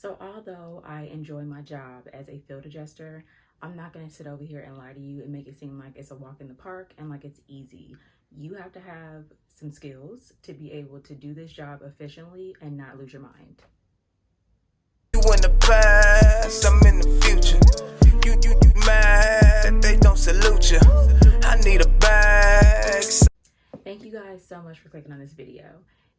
So although I enjoy my job as a field adjuster, I'm not going to sit over here and lie to you and make it seem like it's a walk in the park and like it's easy. You have to have some skills to be able to do this job efficiently and not lose your mind. You in the past, I'm in the future. You mad, they don't salute you. I need a bag. Thank you guys so much for clicking on this video.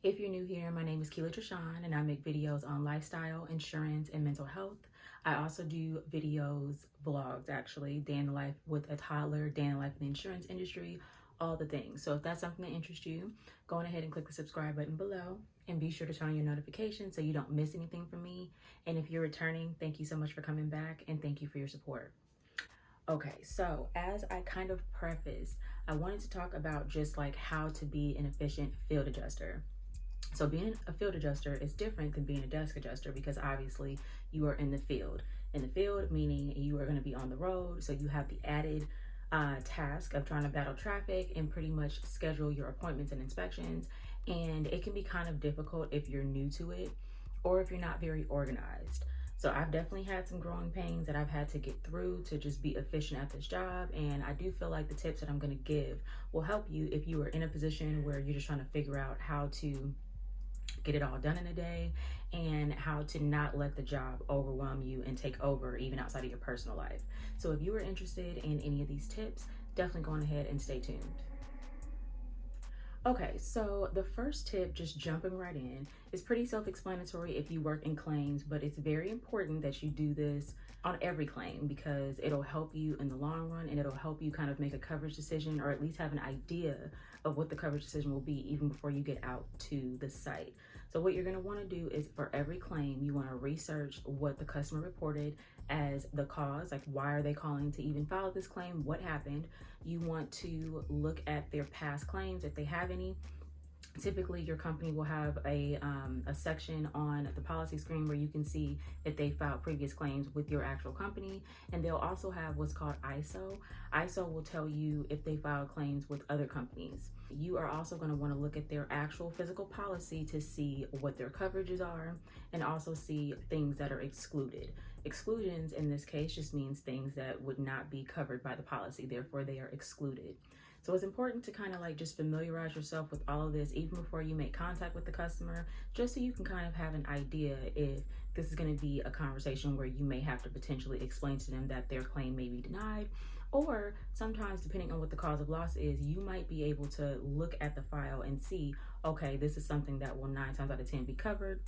If you're new here, my name is Keela Treshawn and I make videos on lifestyle, insurance, and mental health. I also do videos, vlogs actually, day in the life with a toddler, day in the life in the insurance industry, all the things. So if that's something that interests you, go on ahead and click the subscribe button below and be sure to turn on your notifications so you don't miss anything from me. And if you're returning, thank you so much for coming back and thank you for your support. Okay, so as I kind of preface, I wanted to talk about just like how to be an efficient field adjuster. So being a field adjuster is different than being a desk adjuster because obviously you are in the field. In the field, meaning you are going to be on the road, so you have the added task of trying to battle traffic and pretty much schedule your appointments and inspections. And it can be kind of difficult if you're new to it or if you're not very organized. So I've definitely had some growing pains that I've had to get through to just be efficient at this job. And I do feel like the tips that I'm going to give will help you if you are in a position where you're just trying to figure out how to get it all done in a day and how to not let the job overwhelm you and take over even outside of your personal life. So if you are interested in any of these tips, definitely go on ahead and stay tuned. Okay, so the first tip, just jumping right in, is pretty self-explanatory if you work in claims, but it's very important that you do this on every claim because it'll help you in the long run and it'll help you kind of make a coverage decision or at least have an idea of what the coverage decision will be even before you get out to the site. So what you're going to want to do is for every claim, you want to research what the customer reported as the cause, like why are they calling to even file this claim, what happened. You want to look at their past claims if they have any. Typically, your company will have a section on the policy screen where you can see if they filed previous claims with your actual company. And they'll also have what's called ISO. ISO will tell you if they filed claims with other companies. You are also going to want to look at their actual physical policy to see what their coverages are and also see things that are excluded. Exclusions in this case just means things that would not be covered by the policy, therefore they are excluded. So it's important to kind of like just familiarize yourself with all of this even before you make contact with the customer, just so you can kind of have an idea if this is going to be a conversation where you may have to potentially explain to them that their claim may be denied. Or sometimes, depending on what the cause of loss is, you might be able to look at the file and see, okay, this is something that will 9 times out of 10 be covered,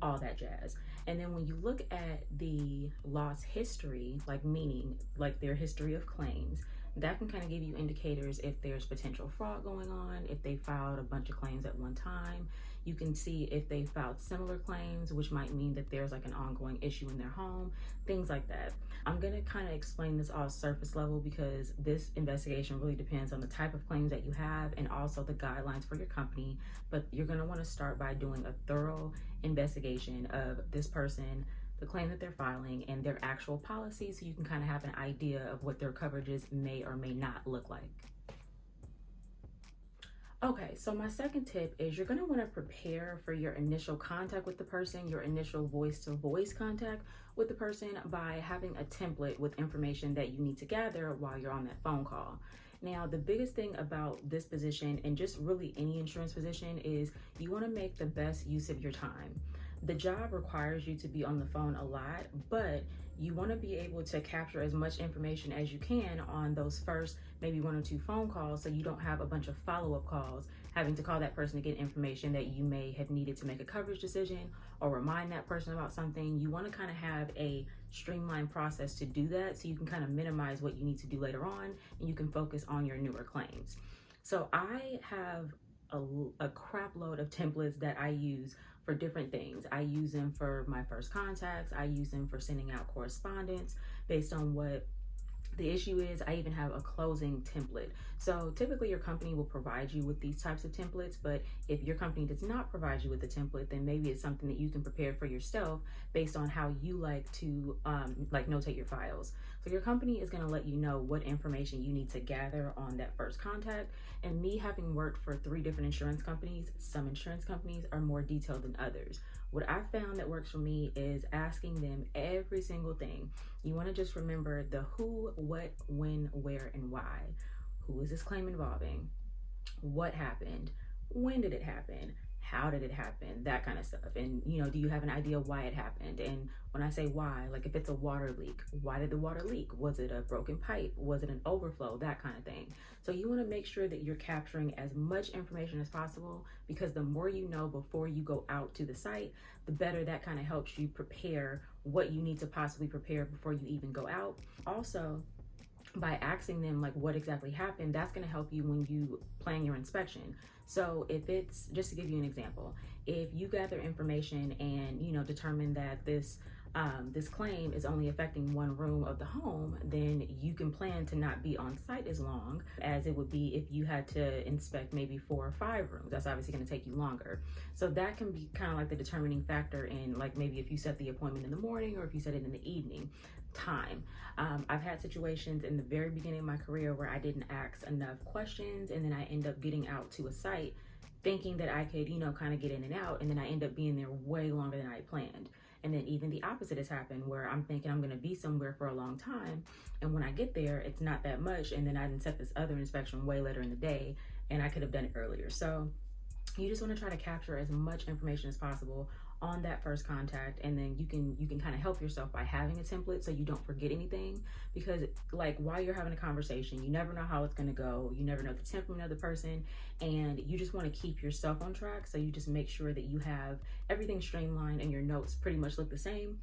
all that jazz. And then when you look at the loss history, like meaning like their history of claims, that can kind of give you indicators if there's potential fraud going on, if they filed a bunch of claims at one time. You can see if they filed similar claims, which might mean that there's like an ongoing issue in their home, things like that. I'm going to kind of explain this all surface level because this investigation really depends on the type of claims that you have and also the guidelines for your company. But you're going to want to start by doing a thorough investigation of this person, the claim that they're filing, and their actual policy so you can kind of have an idea of what their coverages may or may not look like. Okay, so my second tip is you're going to want to prepare for your initial contact with the person, your initial voice-to-voice contact with the person by having a template with information that you need to gather while you're on that phone call. Now, the biggest thing about this position and just really any insurance position is you want to make the best use of your time. The job requires you to be on the phone a lot, but you want to be able to capture as much information as you can on those first maybe 1 or 2 phone calls so you don't have a bunch of follow-up calls having to call that person to get information that you may have needed to make a coverage decision or remind that person about something. You want to kind of have a streamlined process to do that so you can kind of minimize what you need to do later on and you can focus on your newer claims. So I have a crap load of templates that I use for different things. I use them for my first contacts. I use them for sending out correspondence based on what the issue is. I even have a closing template. So typically your company will provide you with these types of templates, but if your company does not provide you with a template, then maybe it's something that you can prepare for yourself based on how you like to notate your files. So your company is going to let you know what information you need to gather on that first contact. And me having worked for 3 different insurance companies, some insurance companies are more detailed than others. What I found that works for me is asking them every single thing. You want to just remember the who, what, when, where, and why. Who is this claim involving? What happened? When did it happen? How did it happen? That kind of stuff. And, you know, do you have an idea why it happened? And when I say why, like if it's a water leak, why did the water leak? Was it a broken pipe? Was it an overflow? That kind of thing. So you want to make sure that you're capturing as much information as possible, because the more you know before you go out to the site, the better that kind of helps you prepare what you need to possibly prepare before you even go out. Also, by asking them like what exactly happened, that's going to help you when you plan your inspection. So if it's, just to give you an example, if you gather information and, you know, determine that this claim is only affecting one room of the home, then you can plan to not be on site as long as it would be if you had to inspect maybe 4 or 5 rooms. That's obviously going to take you longer. So that can be kind of like the determining factor in, like, maybe if you set the appointment in the morning or if you set it in the evening time. I've had situations in the very beginning of my career where I didn't ask enough questions, and then I end up getting out to a site thinking that I could, you know, kind of get in and out, and then I end up being there way longer than I planned. And then even the opposite has happened, where I'm thinking I'm going to be somewhere for a long time, and when I get there, it's not that much, and then I didn't set this other inspection way later in the day, and I could have done it earlier. So you just want to try to capture as much information as possible on that first contact, and then you can kind of help yourself by having a template so you don't forget anything. Because like while you're having a conversation, you never know how it's going to go, you never know the temperament of the person, and you just want to keep yourself on track. So you just make sure that you have everything streamlined and your notes pretty much look the same.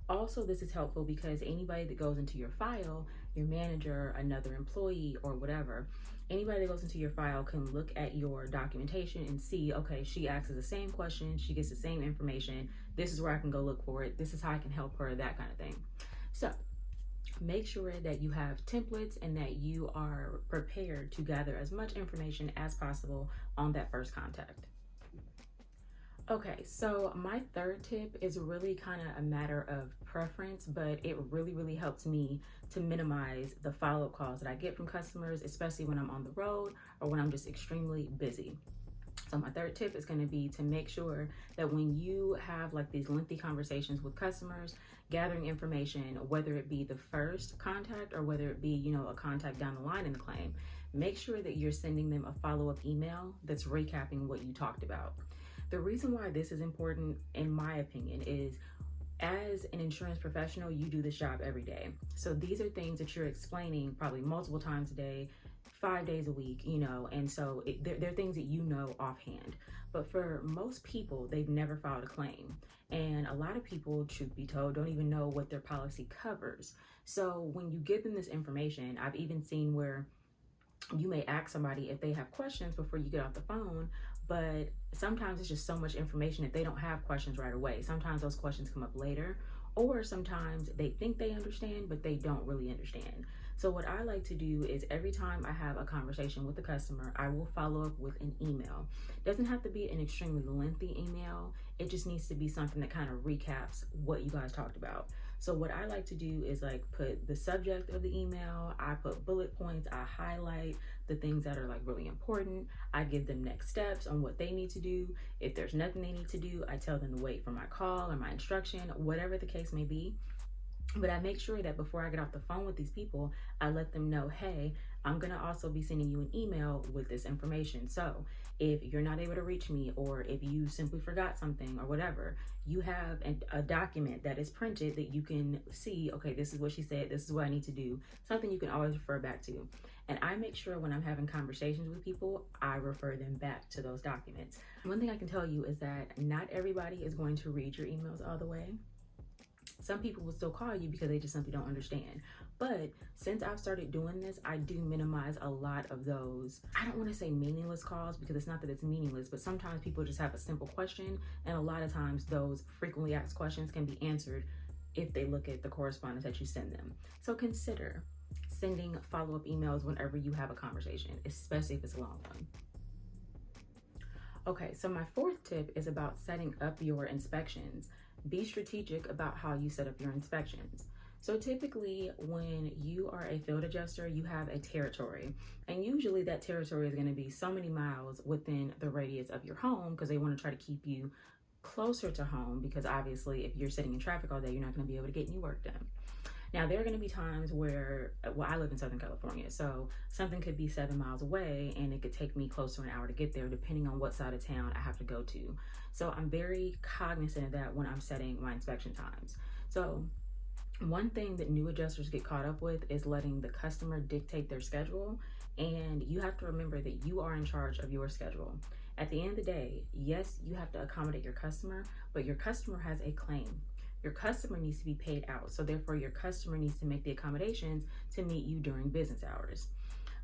Also, this is helpful because anybody that goes into your file, your manager, another employee, or whatever, anybody that goes into your file can look at your documentation and see, okay, she asks the same question, she gets the same information, this is where I can go look for it, this is how I can help her, that kind of thing. So make sure that you have templates and that you are prepared to gather as much information as possible on that first contact. Okay, so my third tip is really kind of a matter of preference, but it really helps me to minimize the follow-up calls that I get from customers, especially when I'm on the road or when I'm just extremely busy. So my third tip is going to be to make sure that when you have like these lengthy conversations with customers, gathering information, whether it be the first contact or whether it be, you know, a contact down the line in the claim, make sure that you're sending them a follow-up email that's recapping what you talked about. The reason why this is important, in my opinion, is as an insurance professional, you do this job every day. So these are things that you're explaining probably multiple times a day, 5 days a week, you know, and so they're things that you know offhand. But for most people, they've never filed a claim. And a lot of people, truth be told, don't even know what their policy covers. So when you give them this information, I've even seen where you may ask somebody if they have questions before you get off the phone, but sometimes it's just so much information that they don't have questions right away. Sometimes those questions come up later, or sometimes they think they understand, but they don't really understand. So what I like to do is every time I have a conversation with the customer, I will follow up with an email. It doesn't have to be an extremely lengthy email. It just needs to be something that kind of recaps what you guys talked about. So what I like to do is like put the subject of the email, I put bullet points, I highlight the things that are like really important. I give them next steps on what they need to do. If there's nothing they need to do, I tell them to wait for my call or my instruction, whatever the case may be. But I make sure that before I get off the phone with these people, I let them know, hey, I'm going to also be sending you an email with this information. So if you're not able to reach me, or if you simply forgot something or whatever, you have a document that is printed that you can see, okay, this is what she said, this is what I need to do, something you can always refer back to. And I make sure when I'm having conversations with people, I refer them back to those documents. One thing I can tell you is that not everybody is going to read your emails all the way. Some people will still call you because they just simply don't understand. But since I've started doing this, I do minimize a lot of those, I don't want to say meaningless calls, because it's not that it's meaningless, but sometimes people just have a simple question, and a lot of times those frequently asked questions can be answered if they look at the correspondence that you send them. So consider sending follow-up emails whenever you have a conversation, especially if it's a long one. Okay, so my fourth tip is about setting up your inspections. Be strategic about how you set up your inspections. So typically when you are a field adjuster, you have a territory, and usually that territory is going to be so many miles within the radius of your home, because they want to try to keep you closer to home, because obviously if you're sitting in traffic all day, you're not going to be able to get any work done. Now, there are going to be times where, well, I live in Southern California, so something could be 7 miles away and it could take me close to an hour to get there, depending on what side of town I have to go to. So I'm very cognizant of that when I'm setting my inspection times. So one thing that new adjusters get caught up with is letting the customer dictate their schedule. And you have to remember that you are in charge of your schedule. At the end of the day, yes, you have to accommodate your customer, but your customer has a claim. Your customer needs to be paid out. So therefore, your customer needs to make the accommodations to meet you during business hours.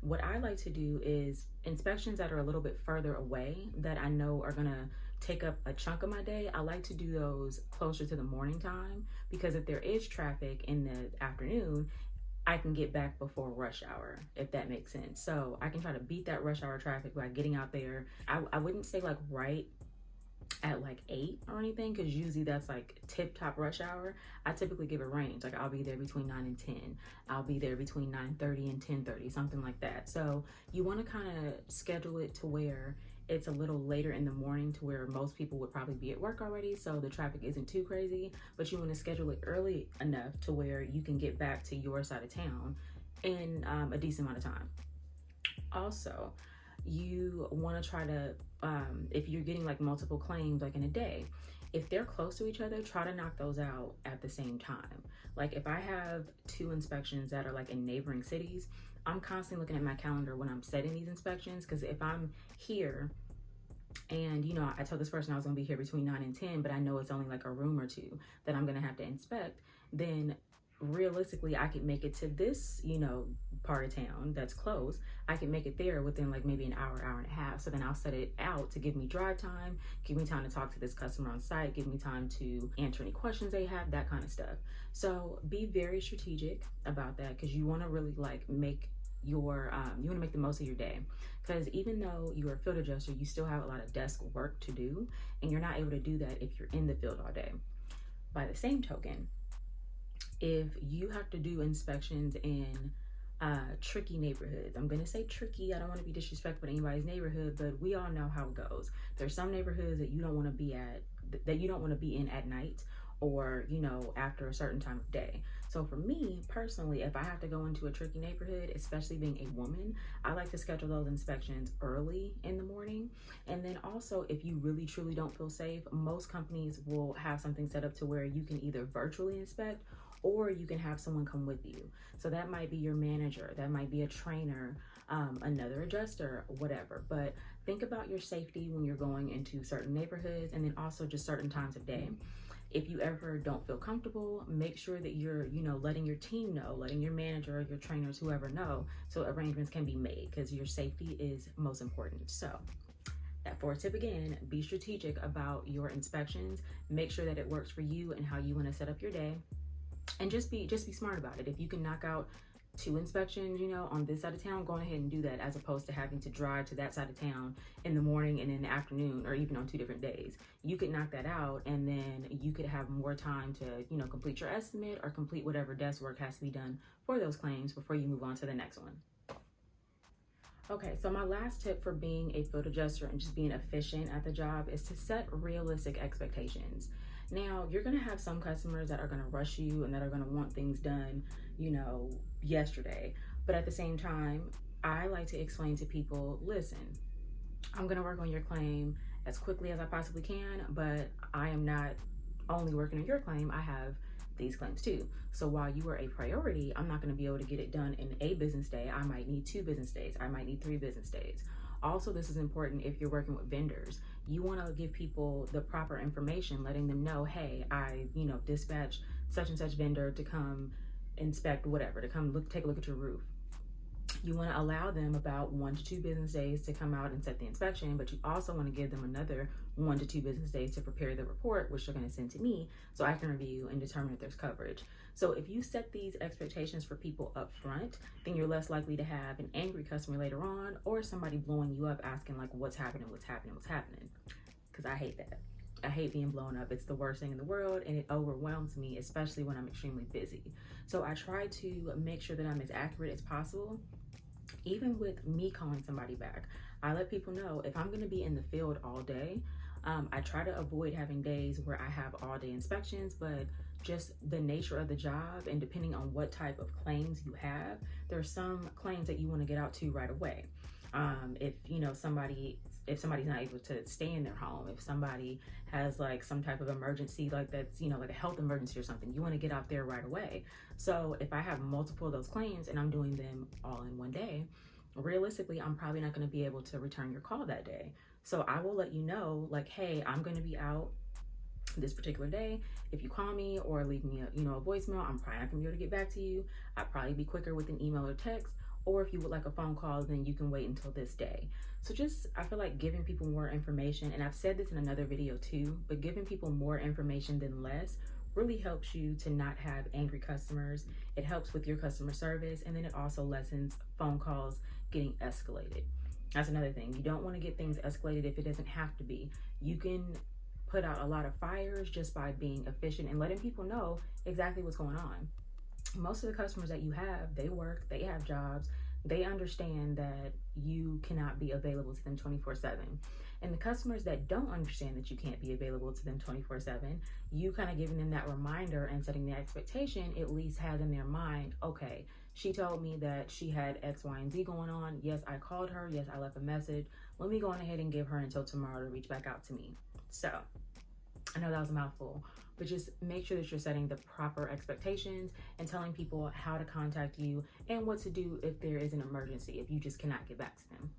What I like to do is inspections that are a little bit further away that I know are gonna take up a chunk of my day, I like to do those closer to the morning time, because if there is traffic in the afternoon, I can get back before rush hour, if that makes sense. So I can try to beat that rush hour traffic by getting out there. I wouldn't say like right at like 8 or anything, because usually that's like tip top rush hour. I typically give a range, like I'll be there between 9 and 10. I'll be there between 9:30 and 10:30, something like that. So you want to kind of schedule it to where it's a little later in the morning, to where most people would probably be at work already, so the traffic isn't too crazy, but you want to schedule it early enough to where you can get back to your side of town in a decent amount of time. Also, you want to try to, if you're getting like multiple claims like in a day, if they're close to each other, try to knock those out at the same time. Like if I have 2 inspections that are like in neighboring cities, I'm constantly looking at my calendar when I'm setting these inspections, because if I'm here and I told this person I was going to be here between 9 and 10, but I know it's only like a room or 2 that I'm going to have to inspect, then realistically I could make it to this part of town that's close. I can make it there within like maybe an hour and a half. So then I'll set it out to give me drive time, give me time to talk to this customer on site, give me time to answer any questions they have, that kind of stuff. So be very strategic about that, because you want to really like make your you want to make the most of your day, because even though you're a field adjuster, you still have a lot of desk work to do, and you're not able to do that if you're in the field all day. By the same token, if you have to do inspections in tricky neighborhoods, I'm gonna say tricky, I don't want to be disrespectful to anybody's neighborhood, but we all know how it goes. There's some neighborhoods that you don't want to be in at night, or after a certain time of day. So for me personally, if I have to go into a tricky neighborhood, especially being a woman, I like to schedule those inspections early in the morning. And then also, if you really truly don't feel safe, most companies will have something set up to where you can either virtually inspect, or you can have someone come with you. So that might be your manager, that might be a trainer, another adjuster, whatever. But think about your safety when you're going into certain neighborhoods, and then also just certain times of day. If you ever don't feel comfortable, make sure that you're, letting your team know, letting your manager, your trainers, whoever know, so arrangements can be made, because your safety is most important. So that 4th tip again, be strategic about your inspections. Make sure that it works for you and how you want to set up your day. And just be smart about it. If you can knock out 2 inspections, on this side of town, go ahead and do that, as opposed to having to drive to that side of town in the morning and in the afternoon, or even on 2 different days. You could knock that out, and then you could have more time to, complete your estimate or complete whatever desk work has to be done for those claims before you move on to the next one. Okay, so my last tip for being a field adjuster and just being efficient at the job is to set realistic expectations. Now, you're gonna have some customers that are gonna rush you and that are gonna want things done, yesterday. But at the same time, I like to explain to people, listen, I'm gonna work on your claim as quickly as I possibly can, but I am not only working on your claim, I have these claims too. So while you are a priority, I'm not gonna be able to get it done in a business day. I might need 2 business days. I might need 3 business days. Also, this is important if you're working with vendors. You want to give people the proper information, letting them know, hey, I, dispatch such and such vendor to come inspect whatever, to come take a look at your roof. You want to allow them about 1 to 2 business days to come out and set the inspection, but you also want to give them another 1 to 2 business days to prepare the report, which they're going to send to me so I can review and determine if there's coverage. So if you set these expectations for people up front, then you're less likely to have an angry customer later on, or somebody blowing you up asking like, what's happening? Because I hate that. I hate being blown up. It's the worst thing in the world, and it overwhelms me, especially when I'm extremely busy. So I try to make sure that I'm as accurate as possible. Even with me calling somebody back, I let people know if I'm going to be in the field all day, I try to avoid having days where I have all day inspections, but just the nature of the job and depending on what type of claims you have, there are some claims that you want to get out to right away. If somebody's not able to stay in their home, if somebody has like some type of emergency, like that's, like a health emergency or something, you want to get out there right away. So if I have multiple of those claims and I'm doing them all in one day, realistically, I'm probably not going to be able to return your call that day. So I will let you know, like, hey, I'm going to be out this particular day. If you call me or leave me a voicemail, I'm probably not going to be able to get back to you. I'd probably be quicker with an email or text. Or if you would like a phone call, then you can wait until this day. So I feel like giving people more information, and I've said this in another video too, but giving people more information than less really helps you to not have angry customers. It helps with your customer service, and then it also lessens phone calls getting escalated. That's another thing. You don't want to get things escalated if it doesn't have to be. You can put out a lot of fires just by being efficient and letting people know exactly what's going on. Most of the customers that you have, they work, they have jobs, they understand that you cannot be available to them 24/7. And the customers that don't understand that you can't be available to them 24/7, you kind of giving them that reminder and setting the expectation at least has in their mind, okay, she told me that she had X, Y, and Z going on. Yes, I called her. Yes, I left a message. Let me go on ahead and give her until tomorrow to reach back out to me. So I know that was a mouthful, but just make sure that you're setting the proper expectations and telling people how to contact you and what to do if there is an emergency, if you just cannot get back to them.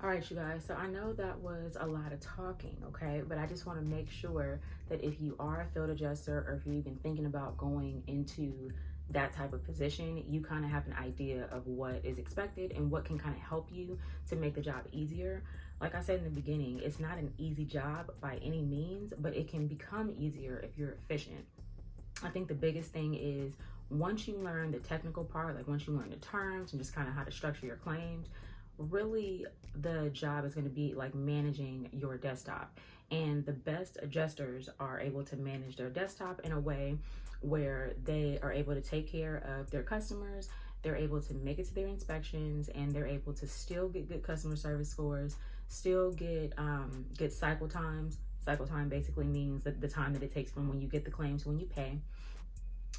All right, you guys, so I know that was a lot of talking, okay? But I just want to make sure that if you are a field adjuster or if you're even thinking about going into that type of position, you kind of have an idea of what is expected and what can kind of help you to make the job easier. Like I said in the beginning, it's not an easy job by any means, but it can become easier if you're efficient. I think the biggest thing is once you learn the technical part, like once you learn the terms and just kind of how to structure your claims, really the job is going to be like managing your desktop. And the best adjusters are able to manage their desktop in a way where they are able to take care of their customers, they're able to make it to their inspections, and they're able to still get good customer service scores, still get good cycle times. Cycle time basically means that the time that it takes from when you get the claim to when you pay.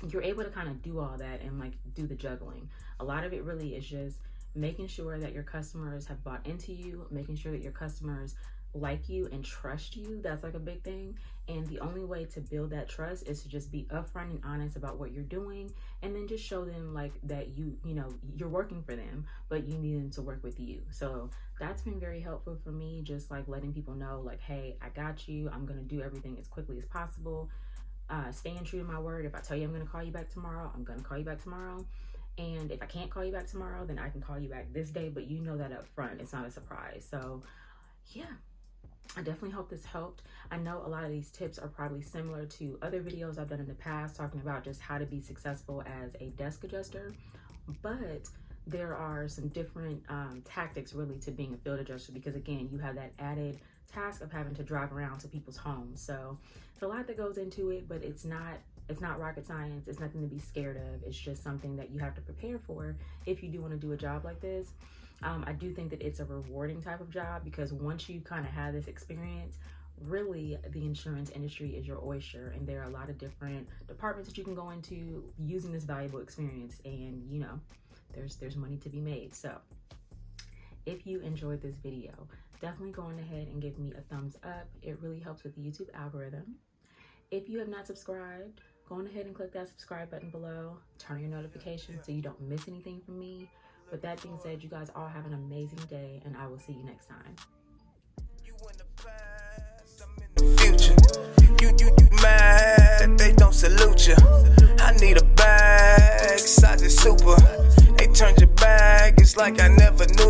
You're able to kind of do all that and like do the juggling. A lot of it really is just making sure that your customers have bought into you, making sure that your customers like you and trust you. That's like a big thing. And the only way to build that trust is to just be upfront and honest about what you're doing, and then just show them like that you're working for them, but you need them to work with you. So that's been very helpful for me, just like letting people know like, hey, I got you. I'm going to do everything as quickly as possible. Staying true to my word. If I tell you I'm going to call you back tomorrow, I'm going to call you back tomorrow. And if I can't call you back tomorrow, then I can call you back this day, but you know that up front. It's not a surprise. So yeah, I definitely hope this helped. I know a lot of these tips are probably similar to other videos I've done in the past talking about just how to be successful as a desk adjuster, but there are some different tactics really to being a field adjuster, because again, you have that added task of having to drive around to people's homes. So it's a lot that goes into it, but it's not rocket science. It's nothing to be scared of. It's just something that you have to prepare for if you do want to do a job like this. I do think that it's a rewarding type of job, because once you kind of have this experience, really the insurance industry is your oyster, and there are a lot of different departments that you can go into using this valuable experience, and there's money to be made. So if you enjoyed this video, definitely go on ahead and give me a thumbs up. It really helps with the YouTube algorithm. If you have not subscribed, go on ahead and click that subscribe button below. Turn on your notifications so you don't miss anything from me. With that being said, you guys all have an amazing day, and I will see you next time. You in the past, I'm in the future. You mad, they don't salute you. I need a bag, size is super. They turned your bag, it's like I never knew you.